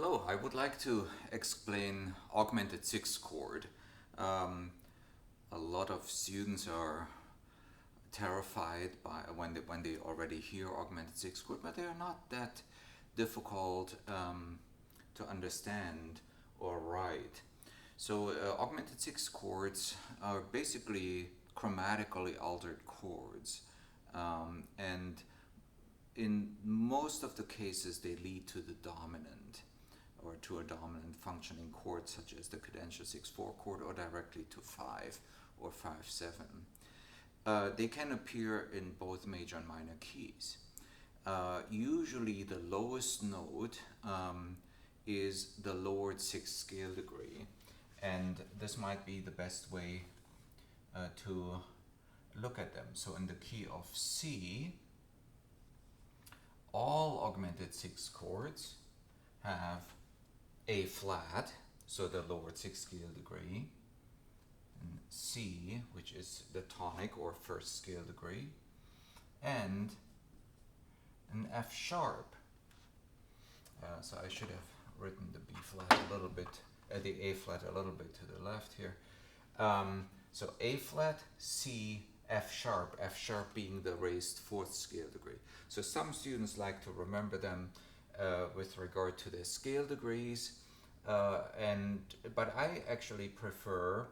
Hello, I would like to explain Augmented Sixth Chord. A lot of students are terrified by when they already hear Augmented Sixth Chord, but they are not that difficult to understand or write. So Augmented Sixth Chords are basically chromatically altered chords, and in most of the cases they lead to the dominant or to a dominant functioning chord, such as the cadential 6/4 chord, or directly to 5 or 5/7. They can appear in both major and minor keys. Usually the lowest note is the lowered sixth scale degree, and this might be the best way to look at them. So in the key of C, all augmented sixth chords have A flat, so the lowered sixth scale degree, and C, which is the tonic or first scale degree, and an F sharp. So I should have written the B flat a little bit, the A flat a little bit to the left here. So A flat, C, F sharp being the raised fourth scale degree. So some students like to remember them with regard to their scale degrees, but I actually prefer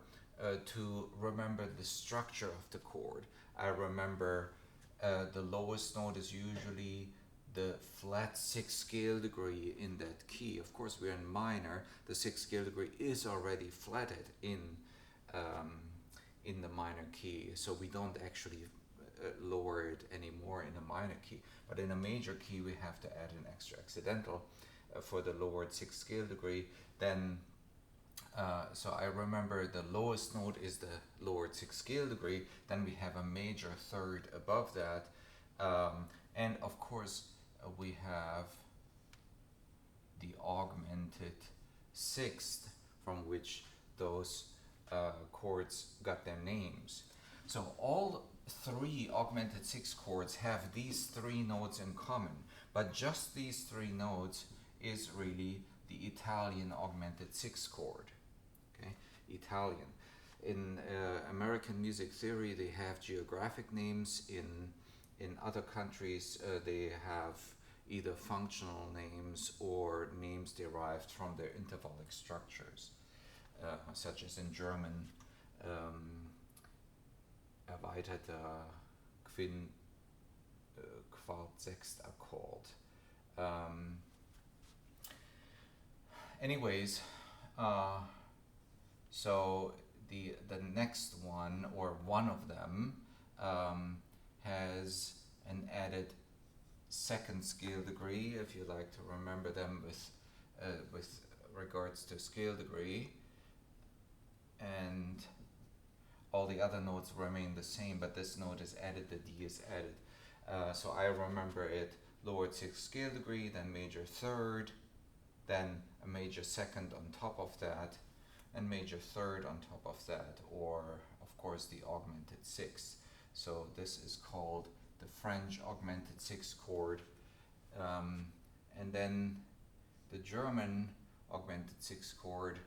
to remember the structure of the chord. I remember the lowest note is usually the flat sixth scale degree in that key. Of course, we're in minor. The sixth scale degree is already flatted in the minor key, so we don't actually lower it anymore in a minor key. But in a major key, we have to add an extra accidental for the lowered sixth scale degree. Then, so I remember the lowest note is the lowered sixth scale degree. Then we have a major third above that, and of course we have the augmented sixth, from which those chords got their names. So all three augmented sixth chords have these three notes in common, but just these three notes is really the Italian augmented sixth chord. Okay, Italian. In American music theory, they have geographic names. In other countries, they have either functional names or names derived from their intervallic structures, such as in German, erweiterte Quart-Sechst-Akkord. Anyways, so the next one, or one of them, has an added second scale degree, if you like to remember them with regards to scale degree, and all the other notes remain the same, but this note is added, the D is added. So I remember it lowered sixth scale degree, then major third, then a major second on top of that, and major third on top of that, or of course the augmented sixth. So this is called the French augmented sixth chord, and then the German augmented sixth chord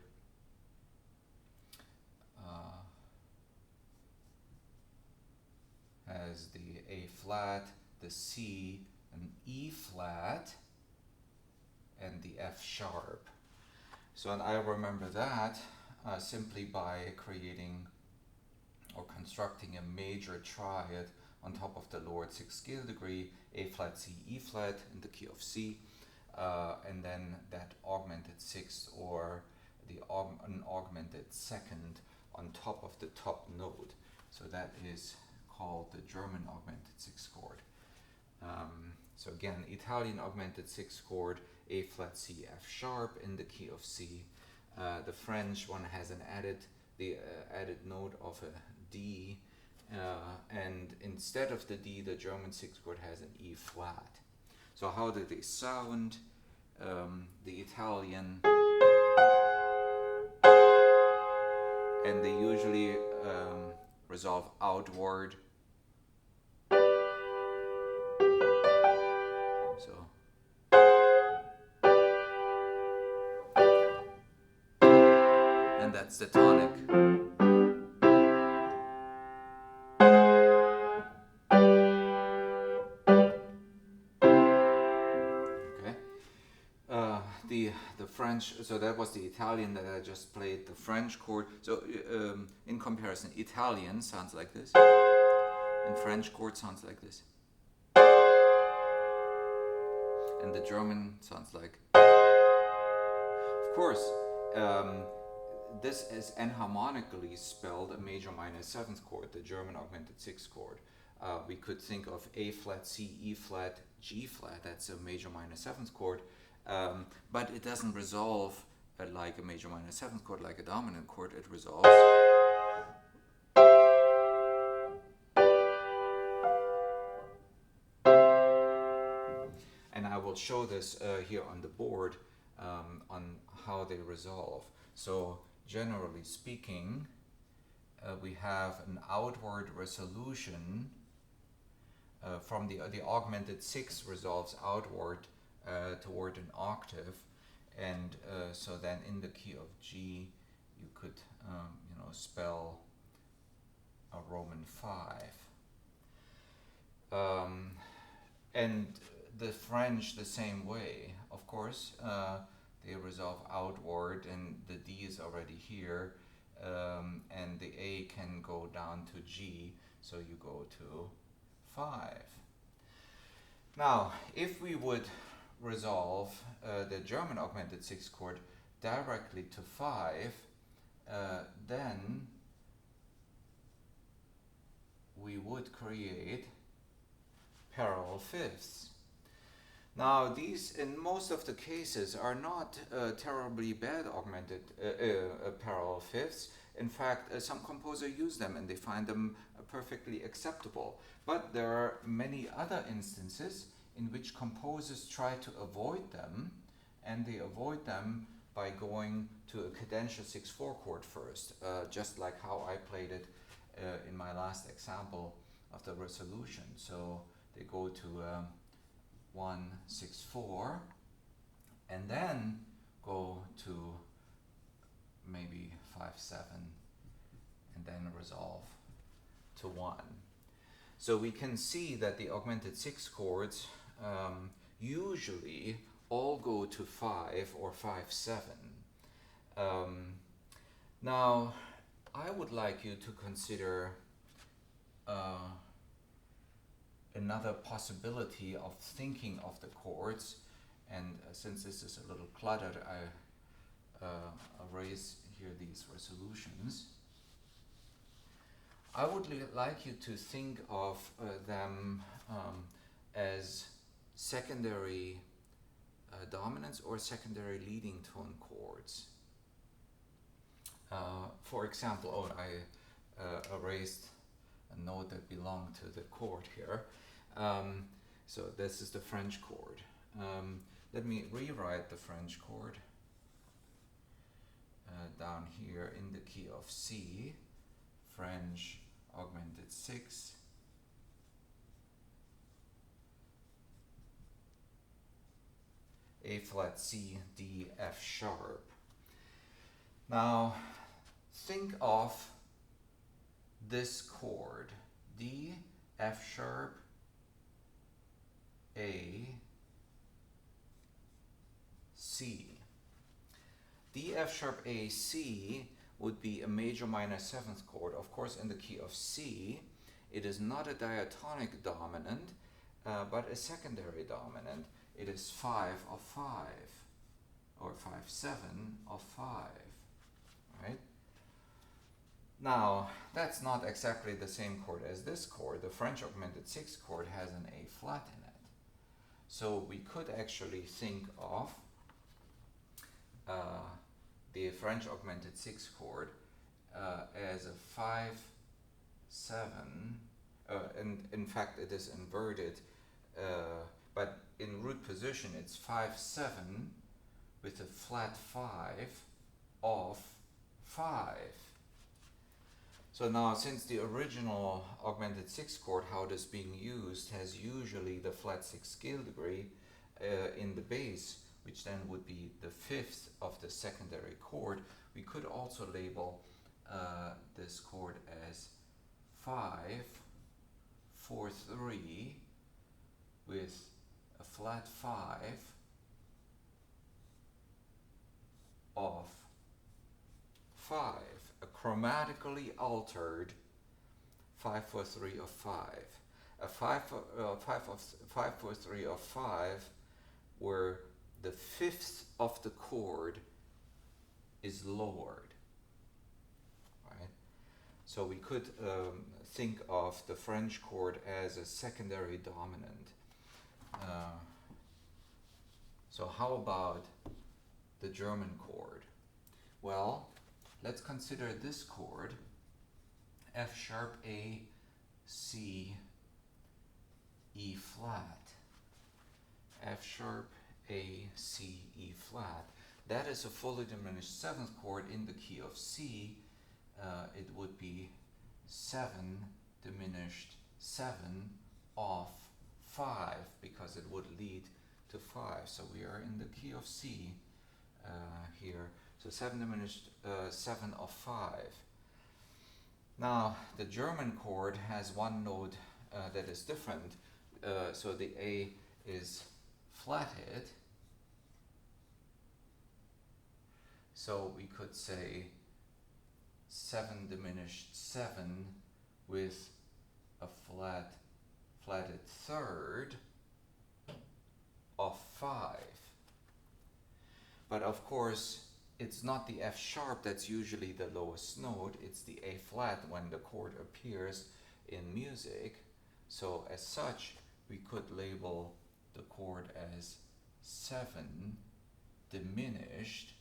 has the A flat, the C, an E flat, and the F sharp. So, and I remember that simply by creating or constructing a major triad on top of the lowered sixth scale degree, A flat, C, E flat in the key of C, and then that augmented sixth, or an augmented second on top of the top note. So that is called the German augmented sixth chord. So again, Italian augmented sixth chord, A flat, C, F sharp in the key of C. The French one has an added note of a D, and instead of the D, the German sixth chord has an E flat. So how do they sound? The Italian, and they usually resolve outward. So and that's the tonic. Okay. The French, so that was the Italian that I just played, the French chord. So in comparison, Italian sounds like this, and French chord sounds like this, and the German sounds like. Of course, this is enharmonically spelled a major minor seventh chord, the German augmented sixth chord. We could think of A flat, C, E flat, G flat, that's a major minor seventh chord, but it doesn't resolve like a major minor seventh chord, like a dominant chord. It resolves. And I will show this here on the board on how they resolve. So generally speaking, we have an outward resolution from the augmented sixth resolves outward toward an octave, and so then in the key of G you could spell a Roman 5. And the French the same way, of course. They resolve outward, and the D is already here, and the A can go down to G, so you go to 5. Now, if we would resolve the German augmented sixth chord directly to 5, then we would create parallel fifths. Now, these, in most of the cases, are not terribly bad augmented parallel fifths. In fact, some composers use them and they find them perfectly acceptable. But there are many other instances in which composers try to avoid them, and they avoid them by going to a cadential 6/4 chord first, just like how I played it in my last example of the resolution. So they go to 1/6/4 and then go to maybe 5/7 and then resolve to 1. So we can see that the augmented sixth chords usually all go to 5 or 5/7. Now I would like you to consider another possibility of thinking of the chords, and since this is a little cluttered, I erase here these resolutions. I would like you to think of them as secondary dominance or secondary leading tone chords. For example, I erased a note that belonged to the chord here. So this is the French chord. Let me rewrite the French chord down here in the key of C, French augmented sixth, A flat, C, D, F sharp. Now think of this chord, D, F sharp, A, C. D, F sharp, A, C would be a major minor seventh chord. Of course, in the key of C, it is not a diatonic dominant, but a secondary dominant. It is 5 of 5, or 5/7 of 5, right? Now, that's not exactly the same chord as this chord. The French augmented sixth chord has an A flat in it. So we could actually think of the French augmented sixth chord as a 5/7, and in fact it is inverted, but in root position it's 5/7 with a flat 5 of 5. So now, since the original augmented sixth chord, how it is being used, has usually the flat sixth scale degree in the bass, which then would be the fifth of the secondary chord. We could also label this chord as 5, 4, 3 with a flat 5 of 5, a chromatically altered 5, 4, 3 of 5. A 5, 5, 4, 3 of 5 where the fifth of the chord is lowered. Right? So we could think of the French chord as a secondary dominant. So how about the German chord? Well, let's consider this chord, F sharp, A, C, E flat. F sharp, A, C, E flat. That is a fully diminished seventh chord in the key of C. It would be 7 diminished 7 of 5 because it would lead to 5. So we are in the key of C here. So 7 diminished 7 of 5. Now the German chord has one note that is different. So the A is flatted. So we could say 7 diminished 7 with a flatted third of 5. But of course, it's not the F sharp that's usually the lowest note, it's the A flat when the chord appears in music. So as such, we could label the chord as 7 diminished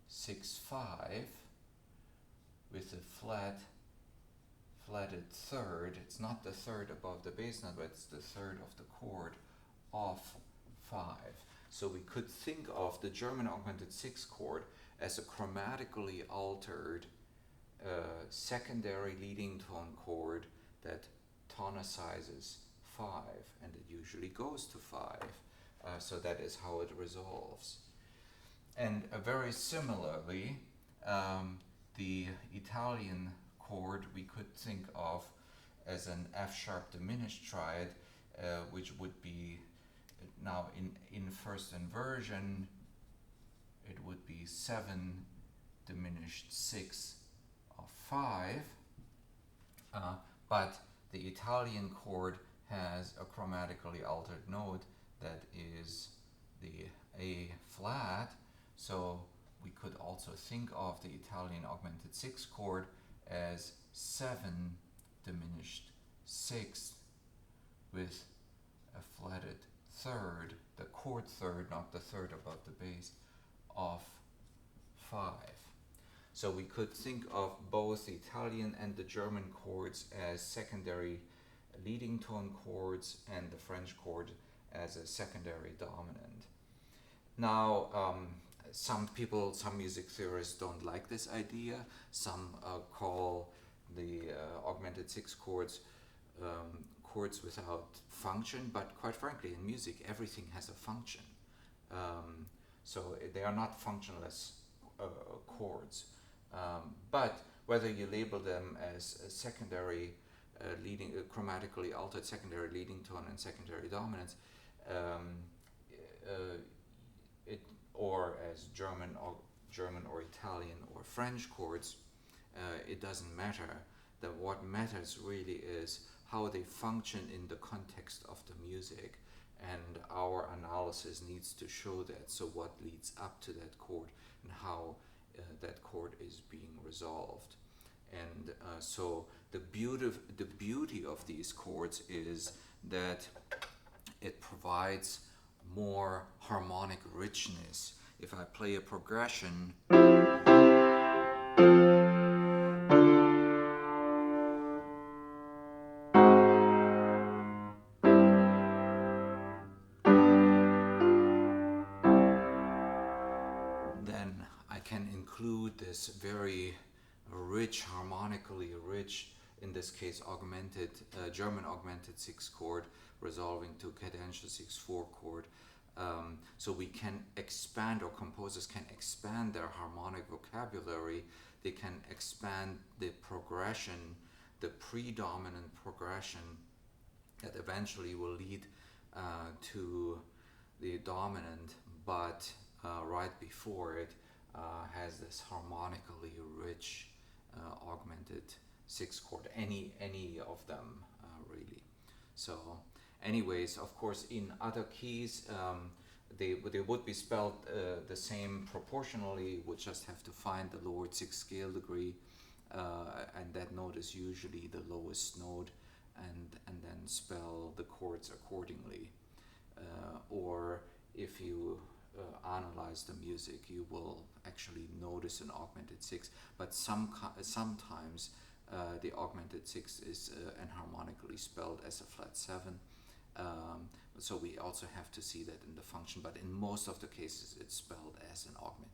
6, 5 with a flatted third. It's not the third above the bass note, but it's the third of the chord of 5. So we could think of the German augmented sixth chord as a chromatically altered secondary leading tone chord that tonicizes 5, and it usually goes to 5. So that is how it resolves. And very similarly, the Italian chord we could think of as an F sharp diminished triad, which would be now in first inversion, it would be 7 diminished 6 of 5. But the Italian chord has a chromatically altered note that is the A flat. So we could also think of the Italian augmented sixth chord as 7 diminished 6 with a flatted third, the chord third, not the third above the bass, of 5. So we could think of both the Italian and the German chords as secondary leading tone chords and the French chord as a secondary dominant. Now, some music theorists don't like this idea. Some call the augmented sixth chords chords without function, but quite frankly, in music, everything has a function. So they are not functionless chords. But whether you label them as a secondary leading, chromatically altered secondary leading tone and secondary dominance, or as German or Italian or French chords, it doesn't matter. That what matters really is how they function in the context of the music, and our analysis needs to show that. So what leads up to that chord and how that chord is being resolved. And so the beauty of these chords is that it provides more harmonic richness. If I play a progression, then I can include this very rich, harmonically rich, in this case German augmented sixth chord resolving to cadential 6/4 chord, So we can expand, or composers can expand their harmonic vocabulary. They can expand the progression, the predominant progression that eventually will lead to the dominant, but right before it has this harmonically rich augmented sixth chord. Any of them really. So, anyways, of course, in other keys, they would be spelled the same proportionally. Would just have to find the lowered sixth scale degree, and that note is usually the lowest note, and then spell the chords accordingly. Or if you analyze the music, you will actually notice an augmented sixth. But sometimes the augmented sixth is enharmonically spelled as a flat seven. So we also have to see that in the function, but in most of the cases it's spelled as an augmented